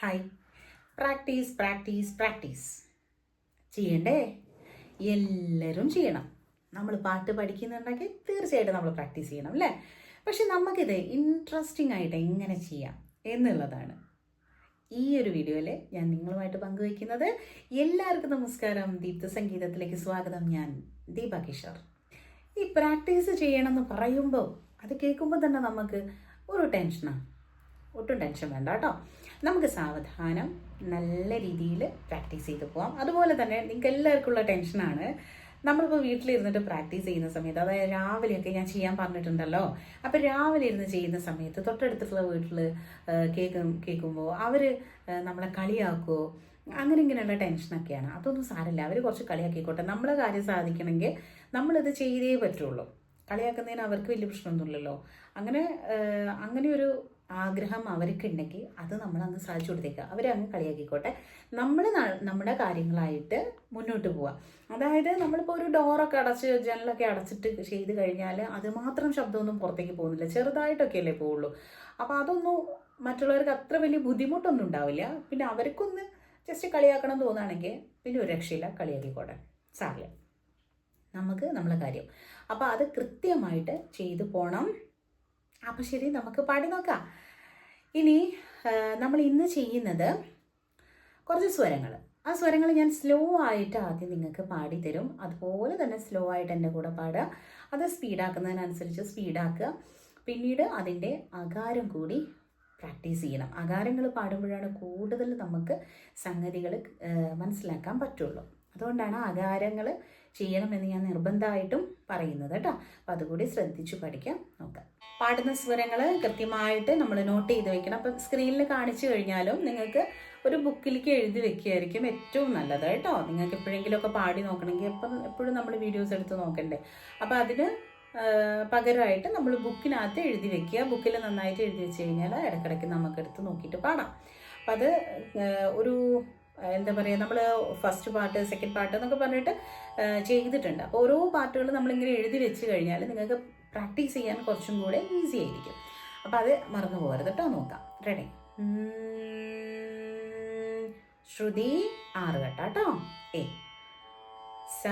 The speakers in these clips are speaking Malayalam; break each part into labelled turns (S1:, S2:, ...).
S1: ഹായ്. പ്രാക്ടീസ് പ്രാക്ടീസ് പ്രാക്ടീസ് ചെയ്യണ്ടേ? എല്ലാവരും ചെയ്യണം. നമ്മൾ പാട്ട് പഠിക്കുന്നുണ്ടെങ്കിൽ തീർച്ചയായിട്ടും നമ്മൾ പ്രാക്ടീസ് ചെയ്യണം അല്ലേ? പക്ഷെ നമുക്കിത് ഇൻട്രസ്റ്റിംഗ് ആയിട്ട് എങ്ങനെ ചെയ്യാം എന്നുള്ളതാണ് ഈ ഒരു വീഡിയോയിൽ ഞാൻ നിങ്ങളുമായിട്ട് പങ്കുവയ്ക്കുന്നത്. എല്ലാവർക്കും നമസ്കാരം. ദീപ്ത സംഗീതത്തിലേക്ക് സ്വാഗതം. ഞാൻ ദീപ കിഷോർ. ഈ പ്രാക്ടീസ് ചെയ്യണമെന്ന് പറയുമ്പോൾ അത് കേൾക്കുമ്പോൾ തന്നെ നമുക്ക് ഒരു ടെൻഷനാണ്. ഒട്ടും ടെൻഷൻ വേണ്ട കേട്ടോ. നമുക്ക് സാവധാനം നല്ല രീതിയിൽ പ്രാക്ടീസ് ചെയ്ത് പോവാം. അതുപോലെ തന്നെ നിങ്ങൾക്ക് എല്ലാവർക്കും ഉള്ള ടെൻഷനാണ് നമ്മളിപ്പോൾ വീട്ടിലിരുന്നിട്ട് പ്രാക്ടീസ് ചെയ്യുന്ന സമയത്ത്, അതായത് രാവിലെയൊക്കെ ഞാൻ ചെയ്യാൻ പറഞ്ഞിട്ടുണ്ടല്ലോ. അപ്പോൾ രാവിലെ ഇരുന്ന് ചെയ്യുന്ന സമയത്ത് തൊട്ടടുത്തുള്ള വീട്ടിൽ കേൾക്കുമ്പോൾ അവർ നമ്മളെ കളിയാക്കുമോ, അങ്ങനെ ഇങ്ങനെയുള്ള ടെൻഷനൊക്കെയാണ്. അതൊന്നും സാരമില്ല, അവർ കുറച്ച് കളിയാക്കിക്കോട്ടെ. നമ്മളെ കാര്യം സാധിക്കണമെങ്കിൽ നമ്മളിത് ചെയ്തേ പറ്റുള്ളൂ. കളിയാക്കുന്നതിന് അവർക്ക് വലിയ പ്രശ്നമൊന്നുമില്ലല്ലോ. അങ്ങനെ ഒരു ആഗ്രഹം അവർക്കുണ്ടെങ്കിൽ അത് നമ്മളങ്ങ് സാധിച്ചു കൊടുത്തേക്കുക. അവരെ അങ്ങ് കളിയാക്കിക്കോട്ടെ. നമ്മൾ നമ്മുടെ കാര്യങ്ങളായിട്ട് മുന്നോട്ട് പോവാം. അതായത് നമ്മളിപ്പോൾ ഒരു ഡോറൊക്കെ അടച്ച് ജനലൊക്കെ അടച്ചിട്ട് ചെയ്ത് കഴിഞ്ഞാൽ അത് മാത്രം ശബ്ദമൊന്നും പുറത്തേക്ക് പോകുന്നില്ല, ചെറുതായിട്ടൊക്കെ അല്ലേ പോവുള്ളൂ. അപ്പോൾ അതൊന്നും മറ്റുള്ളവർക്ക് അത്ര വലിയ ബുദ്ധിമുട്ടൊന്നും ഉണ്ടാവില്ല. പിന്നെ അവർക്കൊന്ന് ജസ്റ്റ് കളിയാക്കണം തോന്നുകയാണെങ്കിൽ പിന്നെ ഒരു രക്ഷയില്ല, കളിയാക്കിക്കോട്ടെ, സാറില്ല. നമുക്ക് നമ്മളെ കാര്യം അപ്പോൾ അത് കൃത്യമായിട്ട് ചെയ്തു പോകണം. അപ്പോൾ ശരി, നമുക്ക് പാടി നോക്കാം. ഇനി നമ്മൾ ഇന്ന് ചെയ്യുന്നത് കുറച്ച് സ്വരങ്ങൾ. ആ സ്വരങ്ങൾ ഞാൻ സ്ലോ ആയിട്ട് ആദ്യം നിങ്ങൾക്ക് പാടി തരും. അതുപോലെ തന്നെ സ്ലോ ആയിട്ട് എൻ്റെ കൂടെ പാടുക. അത് സ്പീഡാക്കുന്നതിനനുസരിച്ച് സ്പീഡാക്കുക. പിന്നീട് അതിൻ്റെ അകാരം കൂടി പ്രാക്ടീസ് ചെയ്യണം. അകാരങ്ങൾ പാടുമ്പോഴാണ് കൂടുതൽ നമുക്ക് സംഗതികൾ മനസ്സിലാക്കാൻ പറ്റുള്ളൂ. അതുകൊണ്ടാണ് അകാരങ്ങൾ ചെയ്യണമെന്ന് ഞാൻ നിർബന്ധമായിട്ടും പറയുന്നത് കേട്ടോ. അപ്പം അതുകൂടി ശ്രദ്ധിച്ചു പഠിക്കാം. നോക്കാം. പാടുന്ന സ്വരങ്ങൾ കൃത്യമായിട്ട് നമ്മൾ നോട്ട് ചെയ്ത് വെക്കണം. അപ്പം സ്ക്രീനിൽ കാണിച്ചു കഴിഞ്ഞാലും നിങ്ങൾക്ക് ഒരു ബുക്കിലേക്ക് എഴുതി വെക്കുകയായിരിക്കും ഏറ്റവും നല്ലത് കേട്ടോ. നിങ്ങൾക്ക് എപ്പോഴെങ്കിലുമൊക്കെ പാടി നോക്കണമെങ്കിൽ എപ്പോഴും നമ്മൾ വീഡിയോസ് എടുത്ത് നോക്കണ്ടേ. അപ്പം അതിന് പകരമായിട്ട് നമ്മൾ ബുക്കിനകത്ത് എഴുതി വെക്കുക. ബുക്കിൽ നന്നായിട്ട് എഴുതി വെച്ച് കഴിഞ്ഞാൽ ഇടയ്ക്കിടയ്ക്ക് നമുക്കെടുത്ത് നോക്കിയിട്ട് പാടാം. അപ്പം അത് ഒരു എന്താ പറയുക, നമ്മൾ ഫസ്റ്റ് പാർട്ട് സെക്കൻഡ് പാർട്ട് എന്നൊക്കെ പറഞ്ഞിട്ട് ചെയ്തിട്ടുണ്ട്. അപ്പോൾ ഓരോ പാർട്ടുകൾ നമ്മളിങ്ങനെ എഴുതി വെച്ച് കഴിഞ്ഞാൽ നിങ്ങൾക്ക് പ്രാക്ടീസ് ചെയ്യാൻ കുറച്ചും കൂടെ ഈസി ആയിരിക്കും. അപ്പോൾ അത് മറന്നു പോകരുത് കേട്ടോ. നോക്കാം. റെഡി? ശ്രുതി 6 കെട്ട കേട്ടോ. ഏ സ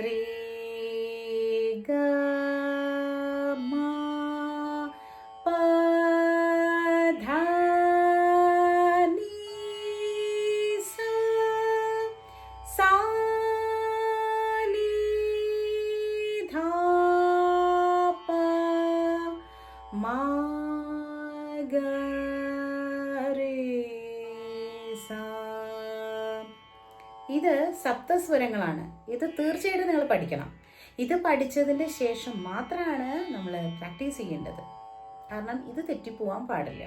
S1: രി ഗ മ പ ധ നി സ സാ നി ധ പ മ ഗ രെ സ. ഇത് സപ്തസ്വരങ്ങളാണ്. ഇത് തീർച്ചയായിട്ടും നിങ്ങൾ പഠിക്കണം. ഇത് പഠിച്ചതിൻ്റെ ശേഷം മാത്രമാണ് നമ്മൾ പ്രാക്ടീസ് ചെയ്യേണ്ടത്. കാരണം ഇത് തെറ്റിപ്പോവാൻ പാടില്ല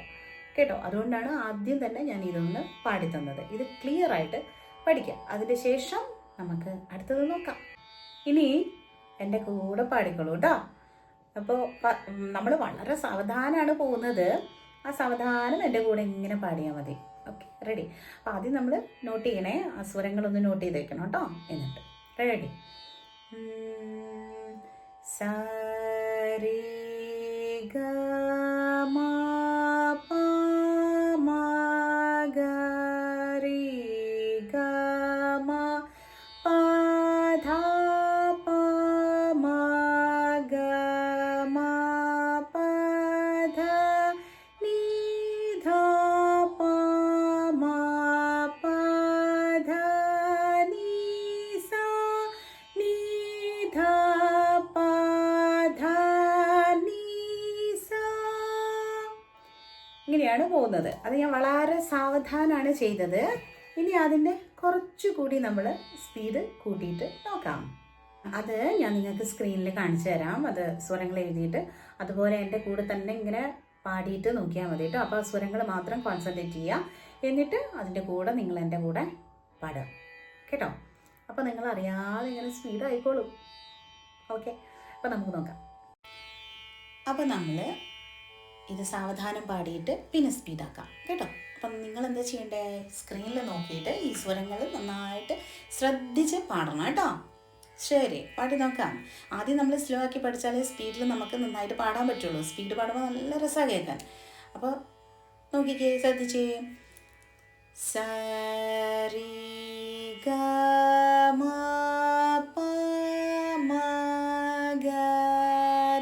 S1: കേട്ടോ. അതുകൊണ്ടാണ് ആദ്യം തന്നെ ഞാൻ ഇതൊന്ന് പാടിത്തന്നത്. ഇത് ക്ലിയർ ആയിട്ട് പഠിക്കാം. അതിൻ്റെ ശേഷം നമുക്ക് അടുത്തത് നോക്കാം. ഇനി എൻ്റെ കൂടെ പാടിക്കോളൂ കേട്ടോ. അപ്പോൾ നമ്മൾ വളരെ സാവധാനമാണ് പോകുന്നത്. ആ സാവധാനം എൻ്റെ കൂടെ ഇങ്ങനെ പാടിയാൽ മതി. Okay, ready? അപ്പോൾ ആദ്യം നമ്മൾ നോട്ട് ചെയ്യണേ. ആ സ്വരങ്ങളൊന്ന് നോട്ട് ചെയ്ത് വെക്കണം കേട്ടോ. എന്നിട്ട് റെഡി? സ രി ഗ മ പ മ ഗ രി ഗ മ പ ധ പ മ ഗ മ പ ധ നി ധ പ മ പ ധ നി സ നി ധ പ ധ നി സ. ഇങ്ങനെയാണ് പോകുന്നത്. അത് ഞാൻ വളരെ സാവധാനമാണ് ചെയ്തത്. ഇനി അതിൻ്റെ കുറച്ചുകൂടി നമ്മൾ സ്പീഡ് കൂട്ടിയിട്ട് നോക്കാം. അത് ഞാൻ നിങ്ങൾക്ക് സ്ക്രീനിൽ കാണിച്ചു തരാം. അത് സ്വരങ്ങൾ എഴുതിയിട്ട് അതുപോലെ എൻ്റെ കൂടെ തന്നെ ഇങ്ങനെ പാടിയിട്ട് നോക്കിയാൽ മതി കേട്ടോ. അപ്പോൾ സ്വരങ്ങൾ മാത്രം കോൺസെൻട്രേറ്റ് ചെയ്യുക. എന്നിട്ട് അതിൻ്റെ കൂടെ നിങ്ങൾ എൻ്റെ കൂടെ പാടുക കേട്ടോ. അപ്പോൾ നിങ്ങൾ അറിയാതെ ഇങ്ങനെ സ്പീഡ് ആയിക്കോളും. ഓക്കെ, അപ്പോൾ നമുക്ക് നോക്കാം. അപ്പോൾ നമ്മൾ ഇത് സാവധാനം പാടിയിട്ട് പിന്നെ സ്പീഡാക്കാം കേട്ടോ. അപ്പം നിങ്ങൾ എന്താ ചെയ്യേണ്ടത്? സ്ക്രീനിൽ നോക്കിയിട്ട് ഈ സ്വരങ്ങൾ നന്നായിട്ട് ശ്രദ്ധിച്ച് പാടണം കേട്ടോ. ശരി, പാടി നോക്കാം. ആദ്യം നമ്മൾ സ്ലോ ആക്കി പഠിച്ചാലേ സ്പീഡിൽ നമുക്ക് നന്നായിട്ട് പാടാൻ പറ്റുള്ളൂ. സ്പീഡ് പാടുമ്പോൾ നല്ല രസമാണ് കേൾക്കാൻ. അപ്പോൾ നോക്കിക്കേ, ശ്രദ്ധിച്ചേ. സരി ഗ മ പ മ ഗ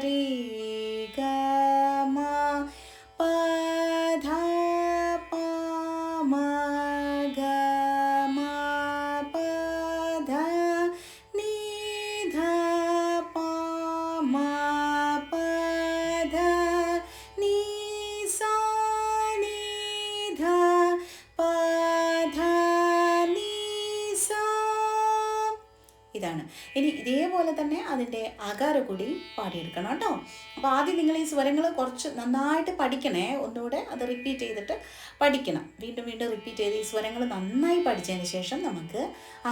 S1: രി ഗ മ പ ധ പ മ ഗ മ പ ധ ni ധ പ മ പ ധ ni sa ni ധ പ ധ ni sa. ഇതാണ്. ഇനി ഇതേപോലെ തന്നെ അതിൻ്റെ ആകാരം കൂടി പാടിയെടുക്കണം കേട്ടോ. അപ്പോൾ ആദ്യം നിങ്ങൾ ഈ സ്വരങ്ങൾ കുറച്ച് നന്നായിട്ട് പഠിക്കണേ. ഒന്നുകൂടെ അത് റിപ്പീറ്റ് ചെയ്തിട്ട് പഠിക്കണം. വീണ്ടും വീണ്ടും റിപ്പീറ്റ് ചെയ്ത് ഈ സ്വരങ്ങൾ നന്നായി പഠിച്ചതിന് ശേഷം നമുക്ക്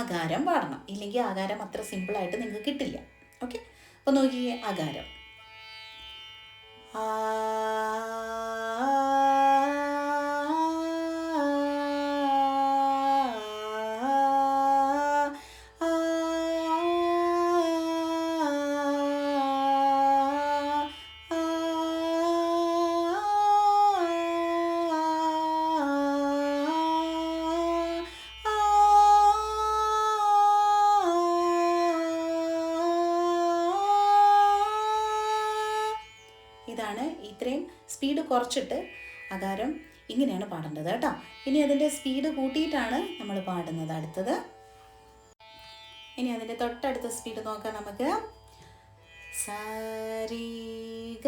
S1: ആകാരം പാടണം. ഇല്ലെങ്കിൽ ആകാരം അത്ര സിമ്പിളായിട്ട് നിങ്ങൾക്ക് കിട്ടില്ല. ഓക്കെ, അപ്പോൾ നോക്കിയേ. ആകാരം ആ ഇതാണ്. ഇത്രയും സ്പീഡ് കുറച്ചിട്ട് ആകാരം ഇങ്ങനെയാണ് പാടേണ്ടത് കേട്ടോ. ഇനി അതിൻ്റെ സ്പീഡ് കൂട്ടിയിട്ടാണ് നമ്മൾ പാടുന്നത് അടുത്തത്. ഇനി അതിൻ്റെ തൊട്ടടുത്ത സ്പീഡ് നോക്കാം നമുക്ക്. സരി ഗ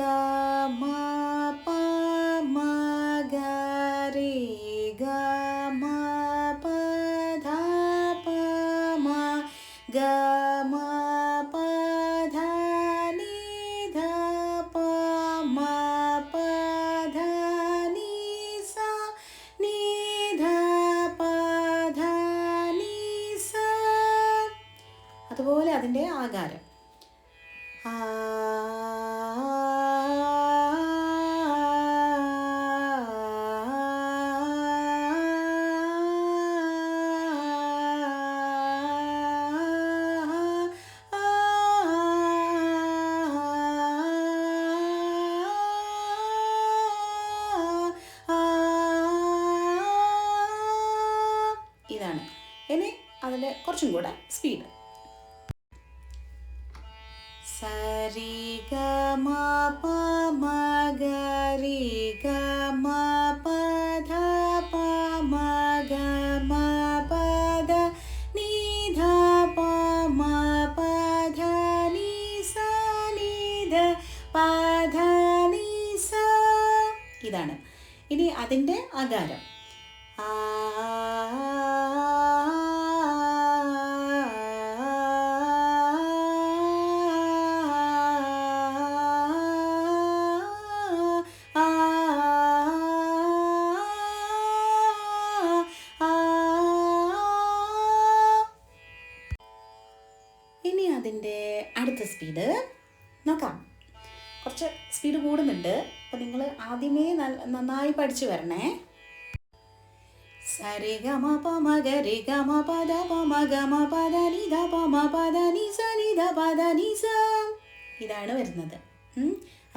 S1: മ പ മ ഗ രി ഗ മ പ ധ പ മ ഗ മ പ ധ ni ധ പ മ പ ധ ni sa ni ധ പ ധ ni sa. അതുപോലെ അതിൻ്റെ ആകാരം ആ ഇതാണ്. ഇനി അതിൽ കുറച്ചും കൂടെ സ്പീഡ്. സരി ഗ മ പ മ ഗ രി ഗ മ പ ധ പ മ ഗ മ പ ധ ni ധ പ മ പ ധ ni sa ni ധ പ ധ ni sa. ഇതാണ്. ഇനി അതിൻ്റെ ആകാരം ആ ഇനി അതിൻ്റെ അടുത്ത സ്പീഡ് നോക്കാം. കുറച്ച് സ്പീഡ് കൂടുന്നുണ്ട്. അപ്പോൾ നിങ്ങൾ ആദ്യമേ നന്നായി പഠിച്ചു വരണേ. സരി ഗ മ പ മ ഗ രി ഗ മ പ ധ പ മ ഗ മ പ ധ ni ധ പ മ പ ധ ni sa ni ധ പ ധ ni sa. ഇതാണ് വരുന്നത്.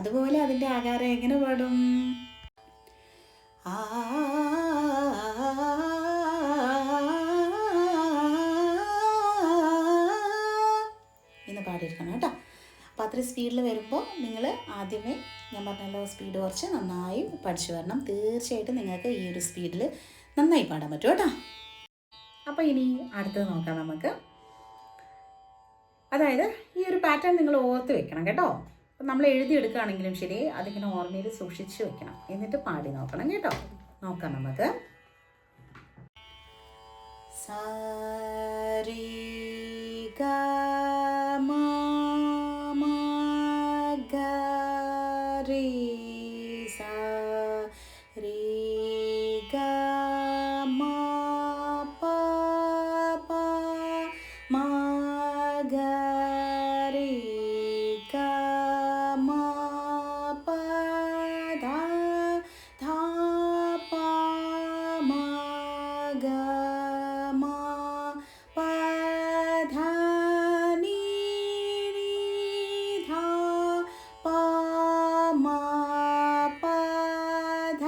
S1: അതുപോലെ അതിൻ്റെ ആകാരം എങ്ങനെ പാടും? ആ എന്ന് പാടിയിരിക്കണം കേട്ടോ. അപ്പോൾ അത്ര സ്പീഡിൽ വരുമ്പോൾ നിങ്ങൾ ആദ്യമേ ഞാൻ പറഞ്ഞല്ലോ സ്പീഡ് കുറച്ച് നന്നായി പഠിച്ചു വരണം. തീർച്ചയായിട്ടും നിങ്ങൾക്ക് ഈ ഒരു സ്പീഡിൽ നന്നായി പാടാൻ പറ്റും കേട്ടോ. അപ്പോൾ ഇനി അടുത്തത് നോക്കാം നമുക്ക്. അതായത് ഈ ഒരു പാറ്റേൺ നിങ്ങൾ ഓർത്ത് വെക്കണം കേട്ടോ. അപ്പം നമ്മൾ എഴുതിയെടുക്കുകയാണെങ്കിലും ശരി അതിങ്ങനെ ഓർമ്മയിൽ സൂക്ഷിച്ച് വെക്കണം. എന്നിട്ട് പാടി നോക്കണം കേട്ടോ. നോക്കാം നമുക്ക്. സരി ഗ മ ഗ രി സ രി ഗ മ പ പ മ ഗ രി ഗ മ പ ധ ധ പ മ ഗ മ പ ധ ni ധ പ മ പ ധ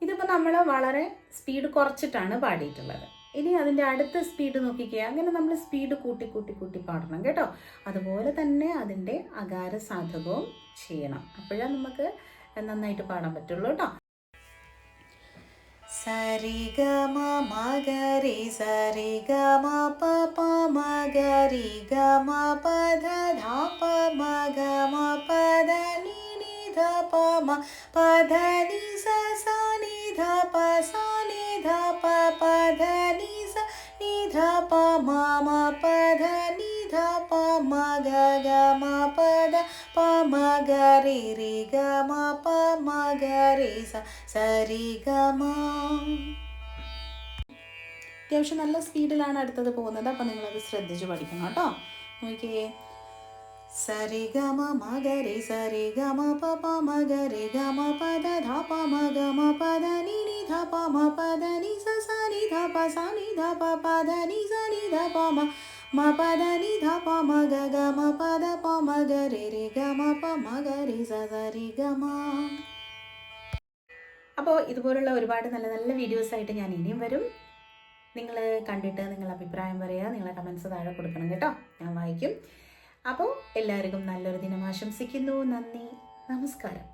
S1: ഇതിപ്പോൾ നമ്മൾ വളരെ സ്പീഡ് കുറച്ചിട്ടാണ് പാടിയിട്ടുള്ളത്. ഇനി അതിൻ്റെ അടുത്ത സ്പീഡ് നോക്കിക്കുക. അങ്ങനെ നമ്മൾ സ്പീഡ് കൂട്ടി കൂട്ടി കൂട്ടി പാടണം കേട്ടോ. അതുപോലെ തന്നെ അതിൻ്റെ അകാര സാധകവും ചെയ്യണം. അപ്പോഴാണ് നമുക്ക് നന്നായിട്ട് പാടാൻ പറ്റുള്ളൂ കേട്ടോ. സരി ഗ മ മഗരി സരി ഗ മ പ പ മഗരി ഗ മ പ ധ ധ പ മ ഗ മ പ ധ നി നി ധ പ മ പ ധ നി സ സ നി ധ പ സ നി ധ പ പ ധ നി സ നി ധ പ മ മ പ ധ നി ധ പ മ ഗ ഗ മ പ ധ പ മ ഗ രി രി ഗ മ പ മ ഗ രി സ സരി ഗ മ. അത്യാവശ്യം നല്ല സ്പീഡിലാണ് അടുത്തത് പോകുന്നത്. അപ്പം നിങ്ങളത് ശ്രദ്ധിച്ച് പഠിക്കണം കേട്ടോ. നോക്കിയേ, സരി ഗ മ മഗരി സരി ഗ മ പ പ മഗരി ഗ മ പ ധ ധ പ മ ഗ മ പ ധ നി നി ധ പ മ പ ധ നി സ സ നി ധ പ സ നി ധ പ പ ധ നി സ നി ധ പ മ മ പ ധ നി ധ പ മ ഗ ഗ മ പ ധ പ മ ഗ രി രി ഗ മ പ മ ഗ രി സ സരി ഗ മ. അപ്പോൾ ഇതുപോലുള്ള ഒരുപാട് നല്ല നല്ല വീഡിയോസായിട്ട് ഞാൻ ഇനിയും വരും. നിങ്ങൾ കണ്ടിട്ട് നിങ്ങളുടെ അഭിപ്രായം പറയുക. നിങ്ങളെ കമൻസ് താഴെ കൊടുക്കണം കേട്ടോ, ഞാൻ വായിക്കും. അപ്പോൾ എല്ലാവർക്കും നല്ലൊരു ദിനം ആശംസിക്കുന്നു. നന്ദി, നമസ്കാരം.